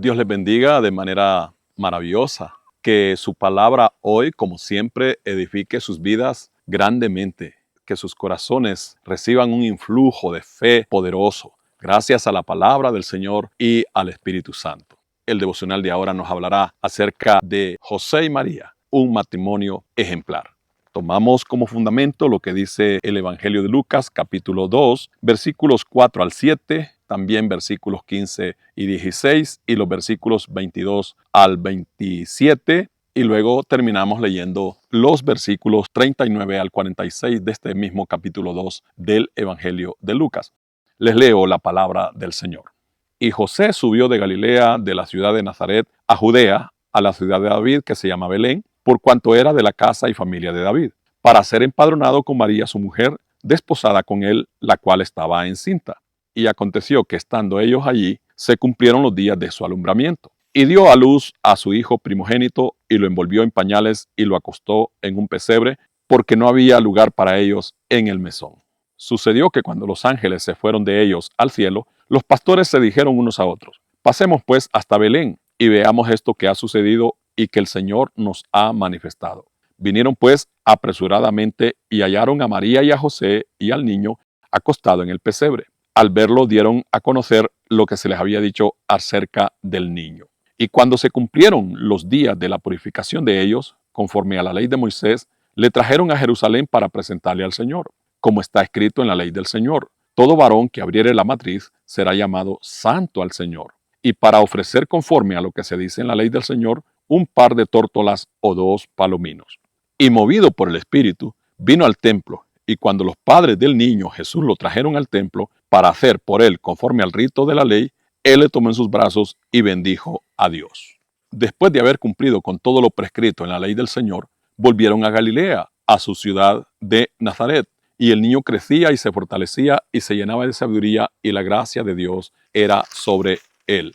Dios les bendiga de manera maravillosa. Que su palabra hoy, como siempre, edifique sus vidas grandemente. Que sus corazones reciban un influjo de fe poderoso, gracias a la palabra del Señor y al Espíritu Santo. El devocional de ahora nos hablará acerca de José y María, un matrimonio ejemplar. Tomamos como fundamento lo que dice el Evangelio de Lucas, capítulo 2, versículos 4 al 7, también versículos 15 y 16, y los versículos 22 al 27, y luego terminamos leyendo los versículos 39 al 46 de este mismo capítulo 2 del Evangelio de Lucas. Les leo la palabra del Señor. Y José subió de Galilea, de la ciudad de Nazaret, a Judea, a la ciudad de David, que se llama Belén, por cuanto era de la casa y familia de David, para ser empadronado con María su mujer, desposada con él, la cual estaba encinta. Y aconteció que estando ellos allí, se cumplieron los días de su alumbramiento. Y dio a luz a su hijo primogénito, y lo envolvió en pañales, y lo acostó en un pesebre, porque no había lugar para ellos en el mesón. Sucedió que cuando los ángeles se fueron de ellos al cielo, los pastores se dijeron unos a otros: pasemos pues hasta Belén, y veamos esto que ha sucedido y que el Señor nos ha manifestado. Vinieron pues apresuradamente y hallaron a María y a José y al niño acostado en el pesebre. Al verlo dieron a conocer lo que se les había dicho acerca del niño. Y cuando se cumplieron los días de la purificación de ellos, conforme a la ley de Moisés, le trajeron a Jerusalén para presentarle al Señor, como está escrito en la ley del Señor: todo varón que abriere la matriz será llamado santo al Señor. Y para ofrecer conforme a lo que se dice en la ley del Señor, un par de tórtolas o 2 palominos. Y movido por el Espíritu, vino al templo, y cuando los padres del niño Jesús lo trajeron al templo para hacer por él conforme al rito de la ley, él le tomó en sus brazos y bendijo a Dios. Después de haber cumplido con todo lo prescrito en la ley del Señor, volvieron a Galilea, a su ciudad de Nazaret. Y el niño crecía y se fortalecía y se llenaba de sabiduría, y la gracia de Dios era sobre él.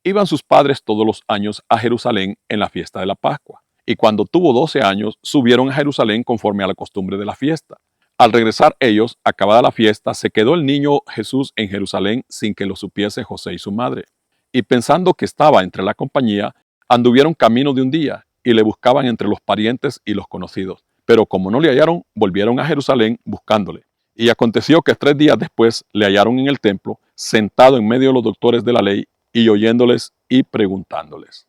Iban sus padres todos los años a Jerusalén en la fiesta de la Pascua. Y cuando tuvo 12 años, subieron a Jerusalén conforme a la costumbre de la fiesta. Al regresar ellos, acabada la fiesta, se quedó el niño Jesús en Jerusalén sin que lo supiese José y su madre. Y pensando que estaba entre la compañía, anduvieron camino de un día y le buscaban entre los parientes y los conocidos. Pero como no le hallaron, volvieron a Jerusalén buscándole. Y aconteció que 3 días después le hallaron en el templo, sentado en medio de los doctores de la ley, y oyéndoles y preguntándoles.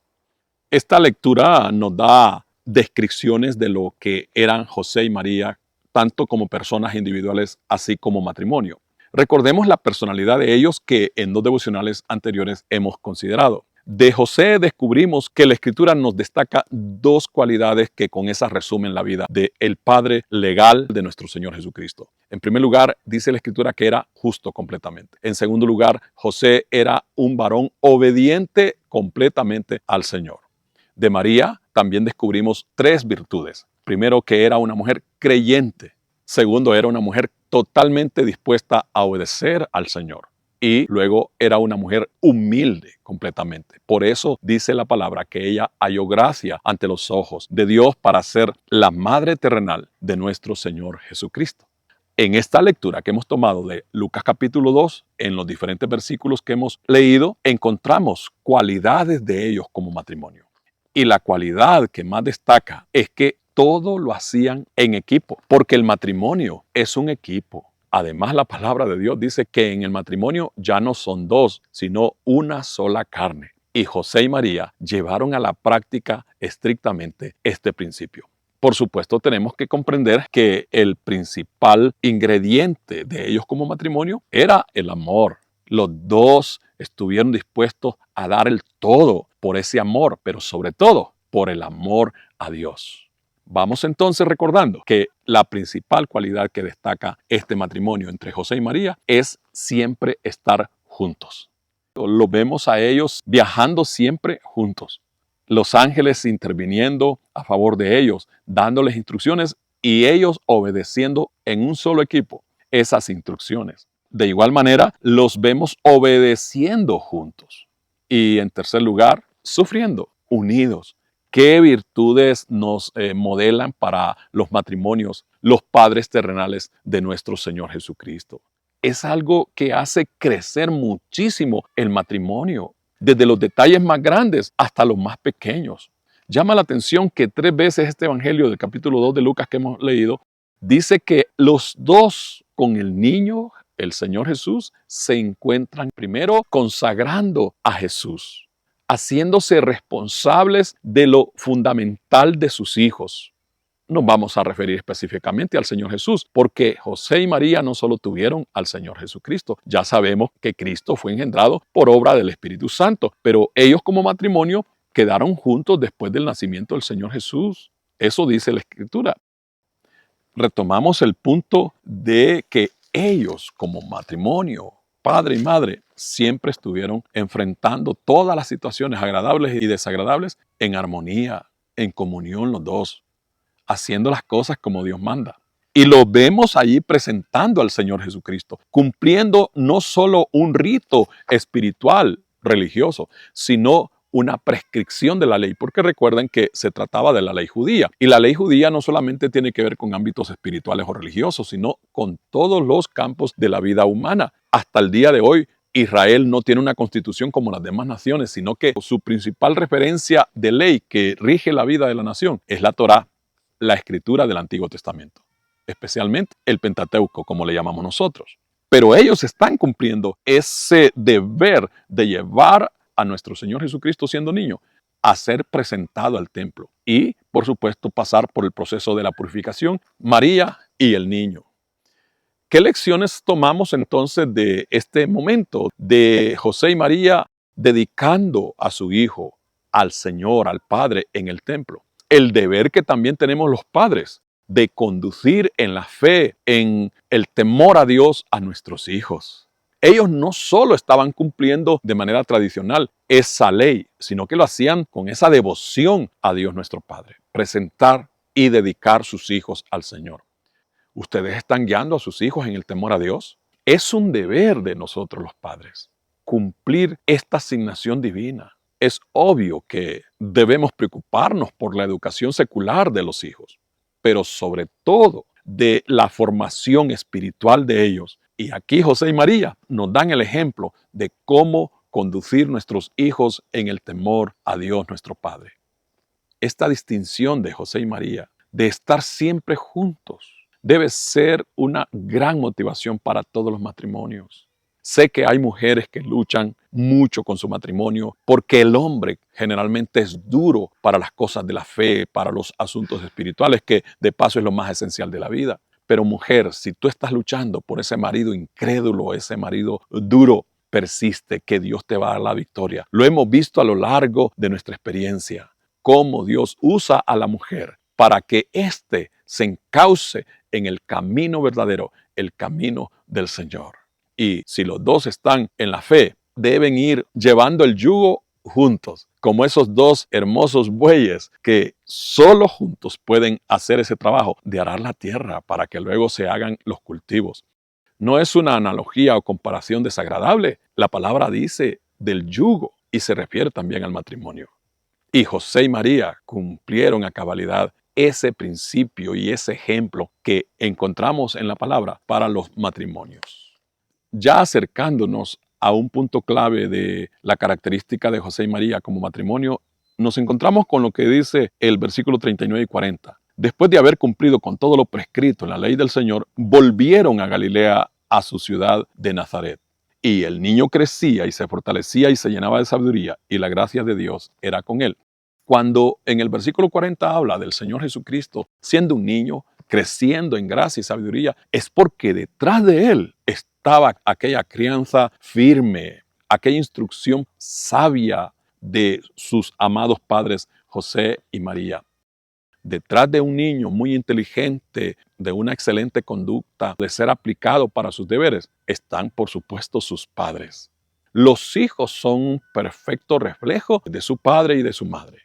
Esta lectura nos da descripciones de lo que eran José y María, tanto como personas individuales, así como matrimonio. Recordemos la personalidad de ellos que en 2 devocionales anteriores hemos considerado. De José descubrimos que la Escritura nos destaca 2 cualidades que con esas resumen la vida del padre legal de nuestro Señor Jesucristo. En primer lugar, dice la Escritura que era justo completamente. En segundo lugar, José era un varón obediente completamente al Señor. De María también descubrimos 3 virtudes. Primero, que era una mujer creyente. Segundo, era una mujer totalmente dispuesta a obedecer al Señor. Y luego era una mujer humilde completamente. Por eso dice la palabra que ella halló gracia ante los ojos de Dios para ser la madre terrenal de nuestro Señor Jesucristo. En esta lectura que hemos tomado de Lucas capítulo 2, en los diferentes versículos que hemos leído, encontramos cualidades de ellos como matrimonio. Y la cualidad que más destaca es que todo lo hacían en equipo, porque el matrimonio es un equipo. Además, la palabra de Dios dice que en el matrimonio ya no son 2, sino una sola carne. Y José y María llevaron a la práctica estrictamente este principio. Por supuesto, tenemos que comprender que el principal ingrediente de ellos como matrimonio era el amor. Los 2 estuvieron dispuestos a dar el todo por ese amor, pero sobre todo por el amor a Dios. Vamos entonces recordando que la principal cualidad que destaca este matrimonio entre José y María es siempre estar juntos. Lo vemos a ellos viajando siempre juntos. Los ángeles interviniendo a favor de ellos, dándoles instrucciones y ellos obedeciendo en un solo equipo esas instrucciones. De igual manera, los vemos obedeciendo juntos. Y en tercer lugar, sufriendo, unidos. ¿Qué virtudes nos modelan para los matrimonios, los padres terrenales de nuestro Señor Jesucristo? Es algo que hace crecer muchísimo el matrimonio. desde los detalles más grandes hasta los más pequeños. Llama la atención que 3 veces este evangelio del capítulo 2 de Lucas que hemos leído dice que los dos con el niño, el Señor Jesús, se encuentran primero consagrando a Jesús, haciéndose responsables de lo fundamental de sus hijos. Nos vamos a referir específicamente al Señor Jesús, porque José y María no solo tuvieron al Señor Jesucristo, ya sabemos que Cristo fue engendrado por obra del Espíritu Santo, pero ellos como matrimonio quedaron juntos después del nacimiento del Señor Jesús. Eso dice la Escritura. Retomamos el punto de que ellos como matrimonio, padre y madre, siempre estuvieron enfrentando todas las situaciones agradables y desagradables en armonía, en comunión los dos, haciendo las cosas como Dios manda. Y lo vemos allí presentando al Señor Jesucristo, cumpliendo no solo un rito espiritual, religioso, sino una prescripción de la ley, porque recuerden que se trataba de la ley judía. Y la ley judía no solamente tiene que ver con ámbitos espirituales o religiosos, sino con todos los campos de la vida humana. Hasta el día de hoy, Israel no tiene una constitución como las demás naciones, sino que su principal referencia de ley que rige la vida de la nación es la Torá, la escritura del Antiguo Testamento, especialmente el Pentateuco, como le llamamos nosotros. Pero ellos están cumpliendo ese deber de llevar a nuestro Señor Jesucristo siendo niño a ser presentado al templo y, por supuesto, pasar por el proceso de la purificación, María y el niño. ¿Qué lecciones tomamos entonces de este momento de José y María dedicando a su hijo, al Señor, al Padre en el templo? El deber que también tenemos los padres de conducir en la fe, en el temor a Dios a nuestros hijos. Ellos no solo estaban cumpliendo de manera tradicional esa ley, sino que lo hacían con esa devoción a Dios nuestro Padre. Presentar y dedicar sus hijos al Señor. ¿Ustedes están guiando a sus hijos en el temor a Dios? Es un deber de nosotros los padres cumplir esta asignación divina. Es obvio que debemos preocuparnos por la educación secular de los hijos, pero sobre todo de la formación espiritual de ellos. Y aquí José y María nos dan el ejemplo de cómo conducir nuestros hijos en el temor a Dios nuestro Padre. Esta distinción de José y María, de estar siempre juntos, debe ser una gran motivación para todos los matrimonios. Sé que hay mujeres que luchan mucho con su matrimonio porque el hombre generalmente es duro para las cosas de la fe, para los asuntos espirituales, que de paso es lo más esencial de la vida. Pero mujer, si tú estás luchando por ese marido incrédulo, ese marido duro, persiste, que Dios te va a dar la victoria. Lo hemos visto a lo largo de nuestra experiencia, cómo Dios usa a la mujer para que éste se encauce en el camino verdadero, el camino del Señor. Y si los dos están en la fe, deben ir llevando el yugo juntos, como esos dos hermosos bueyes que solo juntos pueden hacer ese trabajo de arar la tierra para que luego se hagan los cultivos. No es una analogía o comparación desagradable. La palabra dice del yugo y se refiere también al matrimonio. Y José y María cumplieron a cabalidad ese principio y ese ejemplo que encontramos en la palabra para los matrimonios. Ya acercándonos a un punto clave de la característica de José y María como matrimonio, nos encontramos con lo que dice el versículo 39 y 40. Después de haber cumplido con todo lo prescrito en la ley del Señor, volvieron a Galilea, a su ciudad de Nazaret. Y el niño crecía y se fortalecía y se llenaba de sabiduría, y la gracia de Dios era con él. Cuando en el versículo 40 habla del Señor Jesucristo siendo un niño, creciendo en gracia y sabiduría, es porque detrás de él estaba aquella crianza firme, aquella instrucción sabia de sus amados padres José y María. Detrás de un niño muy inteligente, de una excelente conducta, de ser aplicado para sus deberes, están por supuesto sus padres. Los hijos son un perfecto reflejo de su padre y de su madre.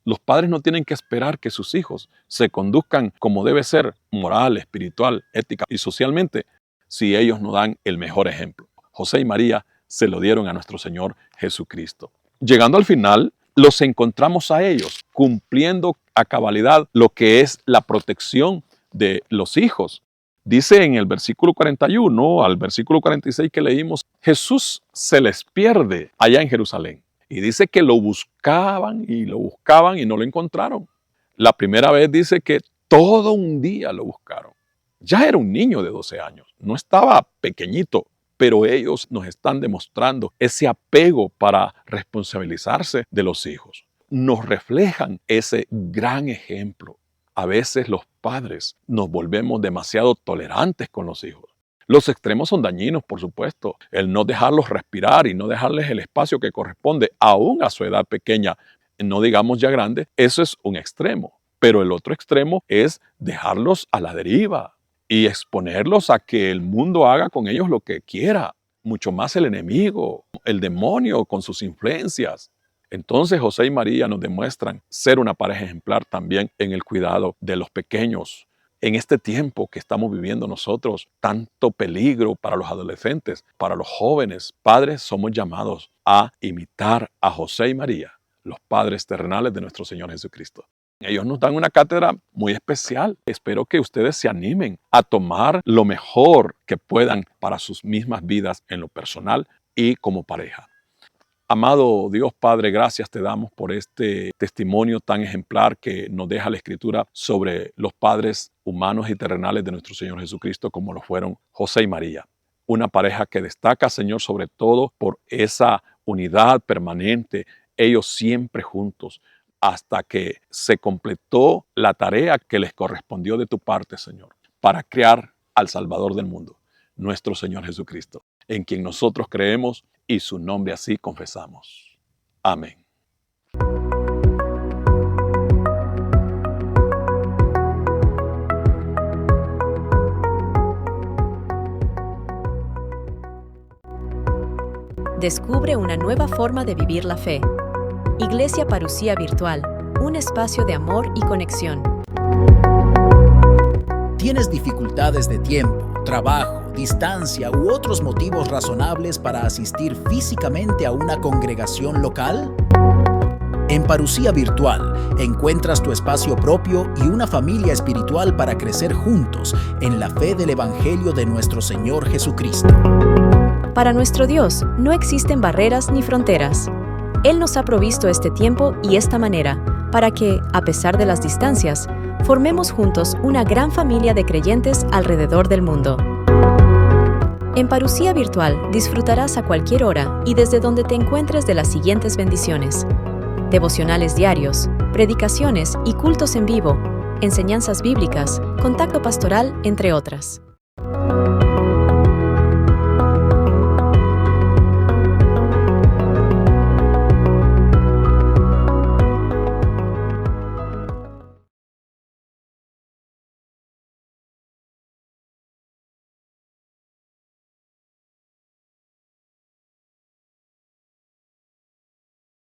Los padres no tienen que esperar que sus hijos se conduzcan como debe ser, moral, espiritual, ética y socialmente, si ellos no dan el mejor ejemplo. José y María se lo dieron a nuestro Señor Jesucristo. Llegando al final, los encontramos a ellos cumpliendo a cabalidad lo que es la protección de los hijos. Dice en el versículo 41 al versículo 46 que leímos, Jesús se les pierde allá en Jerusalén. Y dice que lo buscaban y no lo encontraron. La primera vez dice que todo un día lo buscaron. Ya era un niño de 12 años, no estaba pequeñito, pero ellos nos están demostrando ese apego para responsabilizarse de los hijos. Nos reflejan ese gran ejemplo. A veces los padres nos volvemos demasiado tolerantes con los hijos. Los extremos son dañinos, por supuesto. El no dejarlos respirar y no dejarles el espacio que corresponde, aún a su edad pequeña, no digamos ya grande, eso es un extremo. Pero el otro extremo es dejarlos a la deriva y exponerlos a que el mundo haga con ellos lo que quiera, mucho más el enemigo, el demonio con sus influencias. Entonces José y María nos demuestran ser una pareja ejemplar también en el cuidado de los pequeños. En este tiempo que estamos viviendo nosotros, tanto peligro para los adolescentes, para los jóvenes, padres, somos llamados a imitar a José y María, los padres terrenales de nuestro Señor Jesucristo. Ellos nos dan una cátedra muy especial. Espero que ustedes se animen a tomar lo mejor que puedan para sus mismas vidas en lo personal y como pareja. Amado Dios Padre, gracias te damos por este testimonio tan ejemplar que nos deja la Escritura sobre los padres humanos y terrenales de nuestro Señor Jesucristo, como lo fueron José y María. Una pareja que destaca, Señor, sobre todo por esa unidad permanente, ellos siempre juntos, hasta que se completó la tarea que les correspondió de tu parte, Señor, para crear al Salvador del mundo, nuestro Señor Jesucristo, en quien nosotros creemos y su nombre así confesamos. Amén. Descubre una nueva forma de vivir la fe. Iglesia Parucía Virtual, un espacio de amor y conexión. ¿Tienes dificultades de tiempo, trabajo, distancia u otros motivos razonables para asistir físicamente a una congregación local? En Parucía Virtual encuentras tu espacio propio y una familia espiritual para crecer juntos en la fe del Evangelio de nuestro Señor Jesucristo. Para nuestro Dios no existen barreras ni fronteras. Él nos ha provisto este tiempo y esta manera para que, a pesar de las distancias, formemos juntos una gran familia de creyentes alrededor del mundo. En Parucía Virtual disfrutarás a cualquier hora y desde donde te encuentres de las siguientes bendiciones: devocionales diarios, predicaciones y cultos en vivo, enseñanzas bíblicas, contacto pastoral, entre otras.